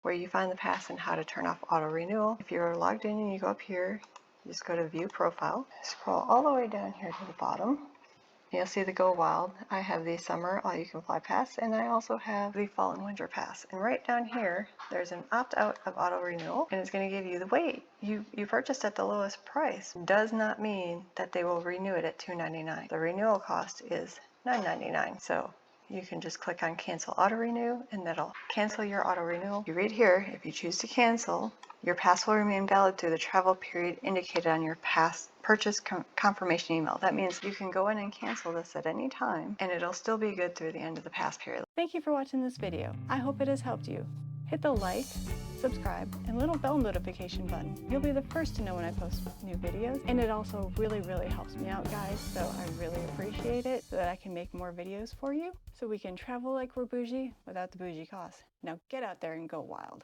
where you find the pass and how to turn off auto renewal. If you're logged in and you go up here, you just go to view profile, scroll all the way down here to the bottom. You'll see the GoWild. I have the summer all-you-can-fly pass, and I also have the fall and winter pass. And right down here, there's an opt-out of auto renewal, and it's going to give you the wait. You purchased at the lowest price. Does not mean that they will renew it at $2.99. The renewal cost is $9.99. So you can just click on cancel auto renew, and that'll cancel your auto renewal. You read here, if you choose to cancel, your pass will remain valid through the travel period indicated on your pass purchase confirmation email. That means you can go in and cancel this at any time, and it'll still be good through the end of the pass period. Thank you for watching this video. I hope it has helped you. Hit the like, subscribe, and little bell notification button. You'll be the first to know when I post new videos, and it also really helps me out, guys, so I really appreciate it so that I can make more videos for you so we can travel like we're bougie without the bougie costs. Now get out there and go wild.